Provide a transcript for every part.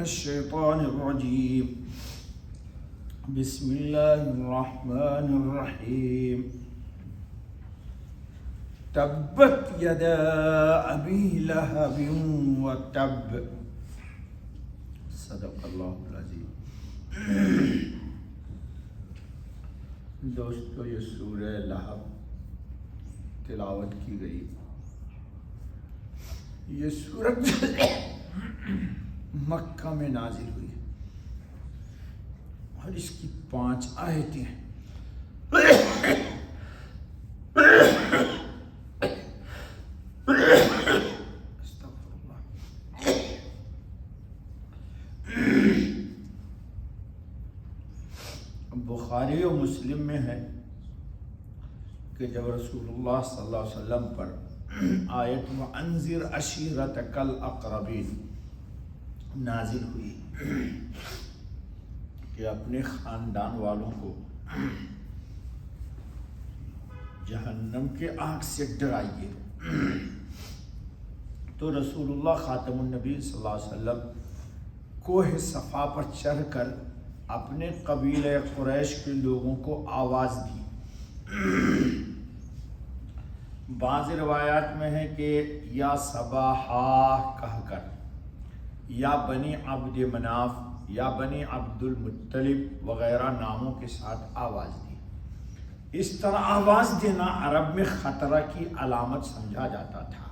الشيطان الرجيم بسم الله الرحمن الرحيم تبت يدا أبي لهب وتب صدق اللہ العظیم۔ دوستو، یہ سورہ لہب تلاوت کی گئی۔ یہ سورت مکہ میں نازل ہوئی اور اس کی 5 آیتیں ہیں۔ بخاری و مسلم میں ہے کہ جب رسول اللہ صلی اللہ علیہ وسلم پر آیت وَأَنذِرْ عَشِيرَتَكَ الْأَقْرَبِينَ نازل ہوئی کہ اپنے خاندان والوں کو جہنم کے آگ سے ڈرائیے، تو رسول اللہ خاتم النبی صلی اللہ علیہ وسلم کوہ صفا پر چڑھ کر اپنے قبیلہ قریش کے لوگوں کو آواز دی۔ بعض روایات میں ہے کہ یا صباحا کہہ کر، یا بنی عبد مناف، یا بنی عبد المطلب وغیرہ ناموں کے ساتھ آواز دی۔ اس طرح آواز دینا عرب میں خطرہ کی علامت سمجھا جاتا تھا۔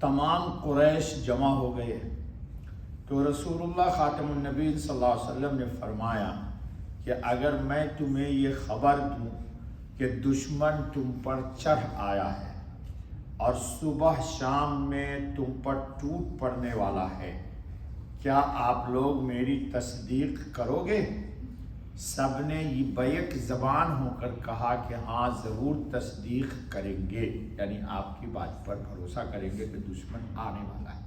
تمام قریش جمع ہو گئے تو رسول اللہ خاتم النبی صلی اللہ علیہ وسلم نے فرمایا کہ اگر میں تمہیں یہ خبر دوں کہ دشمن تم پر چڑھ آیا ہے اور صبح شام میں تم پر ٹوٹ پڑنے والا ہے، کیا آپ لوگ میری تصدیق کرو گے؟ سب نے یہ بیک زبان ہو کر کہا کہ ہاں ضرور تصدیق کریں گے، یعنی آپ کی بات پر بھروسہ کریں گے کہ دشمن آنے والا ہے۔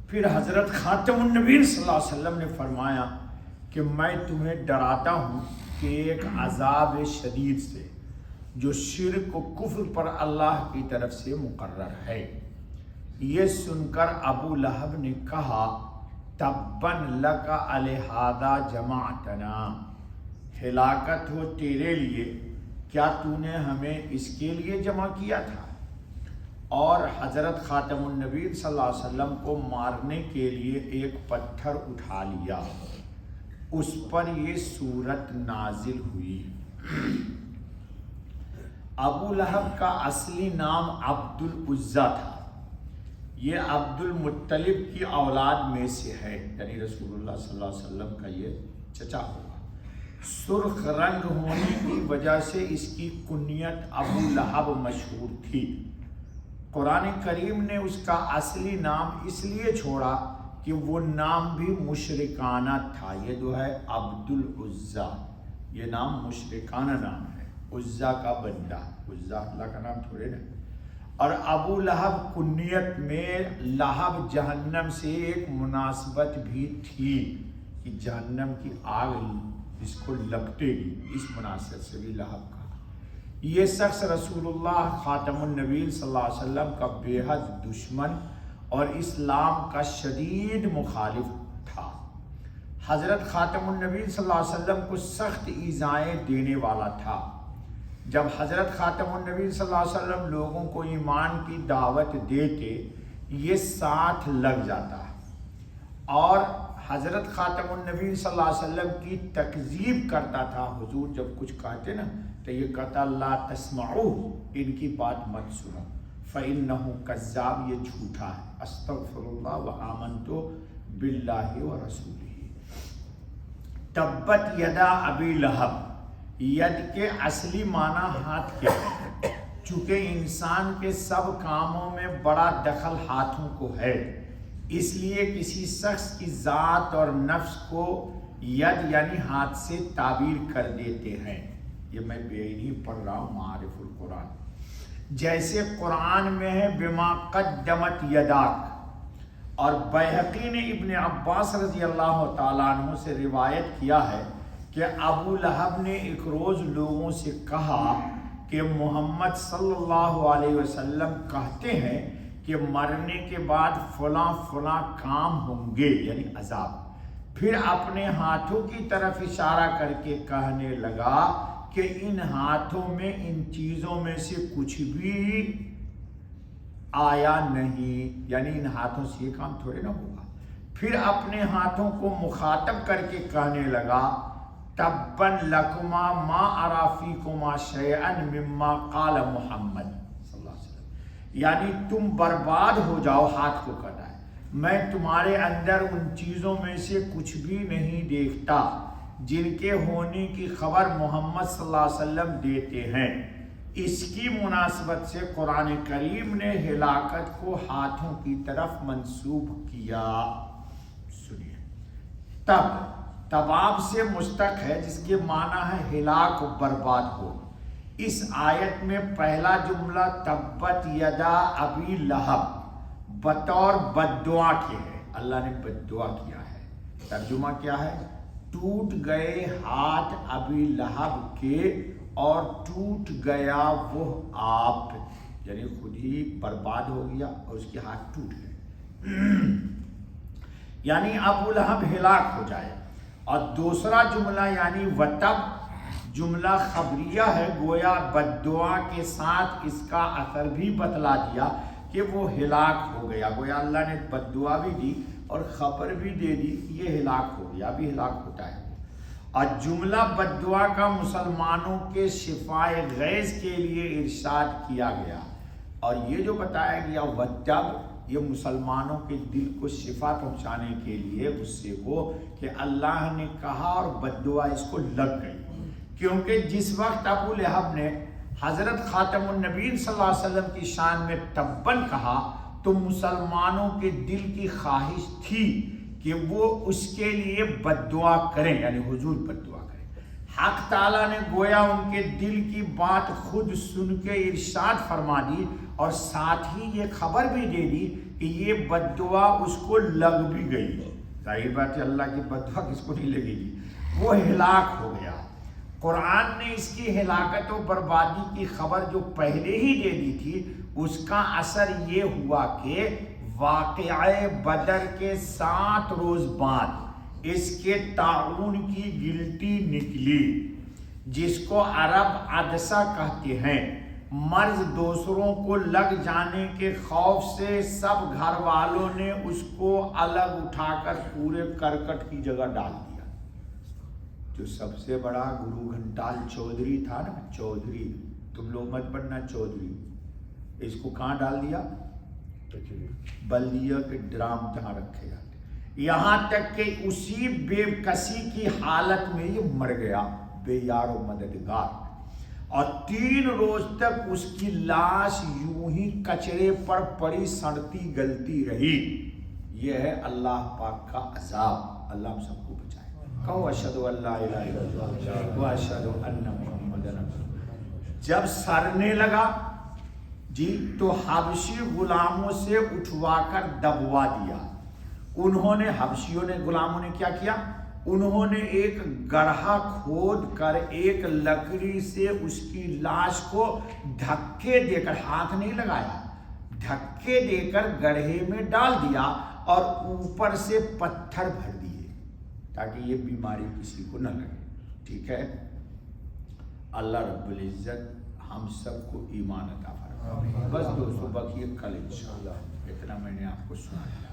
پھر حضرت خاتم النبی صلی اللہ علیہ وسلم نے فرمایا کہ میں تمہیں ڈراتا ہوں کہ ایک عذاب شدید سے جو شرک و کفر پر اللہ کی طرف سے مقرر ہے۔ یہ سن کر ابو لہب نے کہا تبن لک علیہذا جمعتنا، ہلاکت ہو تیرے لیے، کیا تو نے ہمیں اس کے لیے جمع کیا تھا؟ اور حضرت خاتم النبی صلی اللہ علیہ وسلم کو مارنے کے لیے ایک پتھر اٹھا لیا، اس پر یہ سورت نازل ہوئی۔ ابو لہب کا اصلی نام عبد العزیٰ تھا۔ یہ عبد المطلب کی اولاد میں سے ہے، یعنی رسول اللہ صلی اللہ علیہ وسلم کا یہ چچا ہوگا۔ سرخ رنگ ہونے کی وجہ سے اس کی کنیت ابو لہب مشہور تھی۔ قرآن کریم نے اس کا اصلی نام اس لیے چھوڑا کہ وہ نام بھی مشرکانہ تھا۔ یہ جو ہے عبد العزیٰ، یہ نام مشرکانہ نام ہے، عزیٰ کا بندہ، عزیٰ اللہ کا نام تھوڑے نا۔ اور ابو لہب کنیت میں لہب جہنم سے ایک مناسبت بھی تھی کہ جہنم کی آگ اس کو لپٹے گی، اس مناسبت سے بھی لہب کا۔ یہ شخص رسول اللہ خاتم النبی صلی اللہ علیہ وسلم کا بے حد دشمن اور اسلام کا شدید مخالف تھا۔ حضرت خاتم النبی صلی اللہ علیہ وسلم کو سخت ایذائیں دینے والا تھا۔ جب حضرت خاتم النبی صلی اللہ علیہ وسلم لوگوں کو ایمان کی دعوت دیتے، یہ ساتھ لگ جاتا اور حضرت خاتم النبی صلی اللہ علیہ وسلم کی تکذیب کرتا تھا۔ حضور جب کچھ کہتے نا تو یہ کہتا لا تسمعوا، ان کی بات مت سنو، فإنہ کذاب، یہ جھوٹا ہے، استغفر اللہ وآمنت باللہ ورسولہ۔ تبت یدا ابی لہب، ید کے اصلی معنی ہاتھ کے ہے، چونکہ انسان کے سب کاموں میں بڑا دخل ہاتھوں کو ہے، اس لیے کسی شخص کی ذات اور نفس کو ید یعنی ہاتھ سے تعبیر کر دیتے ہیں۔ یہ میں بے پڑھ رہا ہوں معارف القرآن۔ جیسے قرآن میں ہے بما قدمت یداک، اور بیہقی نے ابن عباس رضی اللہ تعالیٰ عنہ سے روایت کیا ہے کہ ابو لہب نے ایک روز لوگوں سے کہا کہ محمد صلی اللہ علیہ وسلم کہتے ہیں کہ کہ مرنے کے بعد فلاں فلاں کام ہوں گے یعنی عذاب، پھر اپنے ہاتھوں کی طرف اشارہ کر کے کہنے لگا کہ ان ہاتھوں میں ان چیزوں میں سے کچھ بھی آیا نہیں، یعنی ان ہاتھوں سے یہ کام تھوڑے نہ ہوگا۔ پھر اپنے ہاتھوں کو مخاطب کر کے کہنے لگا تبًا لکما ما اری فیکما شیئا مما قال محمد صلی اللہ علیہ وسلم، یعنی تم برباد ہو جاؤ، ہاتھ کو کہنا ہے میں تمہارے اندر ان چیزوں میں سے کچھ بھی نہیں دیکھتا جن کے ہونے کی خبر محمد صلی اللہ علیہ وسلم دیتے ہیں۔ اس کی مناسبت سے قرآن کریم نے ہلاکت کو ہاتھوں کی طرف منسوب کیا۔ سنیے، تباب سے مشتق ہے جس کے معنی ہے ہلاک و برباد ہو۔ اس آیت میں پہلا جملہ تبت یدا ابی لہب بطور بد دعا کے ہے، اللہ نے بد دعا کیا ہے۔ ترجمہ کیا ہے؟ ٹوٹ گئے ہاتھ ابی لہب کے اور ٹوٹ گیا وہ آپ، یعنی خود ہی برباد ہو گیا اور اس کے ہاتھ ٹوٹ گئے، یعنی ابو لہب ہلاک ہو جائے۔ اور دوسرا جملہ یعنی وتب جملہ خبریہ ہے، گویا بد دعا کے ساتھ اس کا اثر بھی بتلا دیا کہ وہ ہلاک ہو گیا، گویا اللہ نے بد دعا بھی دی اور خبر بھی دے دی کہ یہ ہلاک ہو گیا، ابھی ہلاک ہوتا ہے۔ اور جملہ بد دعا کا مسلمانوں کے شفائے غیظ کے لیے ارشاد کیا گیا، اور یہ جو بتایا گیا وتب، یہ مسلمانوں کے دل کو شفا پہنچانے کے لیے غصے کو کہ اللہ نے کہا اور بد دعا اس کو لگ گئی، کیونکہ جس وقت ابو لہب نے حضرت خاتم النبیین صلی اللہ علیہ وسلم کی شان میں تبًا کہا تو مسلمانوں کے دل کی خواہش تھی کہ وہ اس کے لیے بد دعا کریں، یعنی حضور بد دعا کریں۔ حق تعالیٰ نے گویا ان کے دل کی بات خود سن کے ارشاد فرما دی اور ساتھ ہی یہ خبر بھی دے دی کہ یہ بد دعا اس کو لگ بھی گئی۔ ظاہر بات ہے اللہ کی بد دعا کس کو نہیں لگے گی، وہ ہلاک ہو گیا۔ قرآن نے اس کی ہلاکت و بربادی کی خبر جو پہلے ہی دے دی تھی، اس کا اثر یہ ہوا کہ واقعہ بدر کے 7 روز بعد اس کے طاعون کی گلٹی نکلی، جس کو عرب عدسہ کہتے ہیں۔ مرض دوسروں کو لگ جانے کے خوف سے سب گھر والوں نے اس کو الگ اٹھا کر پورے کرکٹ کی جگہ ڈال دیا۔ جو سب سے بڑا گرو گھنٹال چودھری تھا نا، چودھری، تم لوگ مت پڑھنا چودھری، اس کو کہاں ڈال دیا؟ بلدیہ کے ڈرام جہاں رکھے جاتے، یہاں تک کہ اسی بے کسی کی حالت میں یہ مر گیا، بے یار و مددگار، اور 3 روز تک اس کی لاش یوں ہی کچرے پر پڑی سڑتی گلتی رہی۔ یہ ہے اللہ پاک کا عذاب، اللہ ہم سب کو بچائے۔ کہو اشہد ان لا الہ الا اللہ و اشہد ان محمد رسول اللہ۔ جب سڑنے لگا جی تو حبشی غلاموں سے اٹھوا کر دبوا دیا۔ انہوں نے، حبشیوں نے، غلاموں نے کیا کیا؟ انہوں نے ایک گڑھا کھود کر ایک لکڑی سے اس کی لاش کو دھکے دے کر، ہاتھ نہیں لگایا، دھکے دے کر گڑھے میں ڈال دیا اور اوپر سے پتھر بھر دیے تاکہ یہ بیماری کسی کو نہ لگے۔ ٹھیک ہے، اللہ رب العزت ہم سب کو ایمان عطا فرمائے۔ بس دوستو، باقی کل انشاءاللہ اتنا میں نے آپ کو سنا دیا۔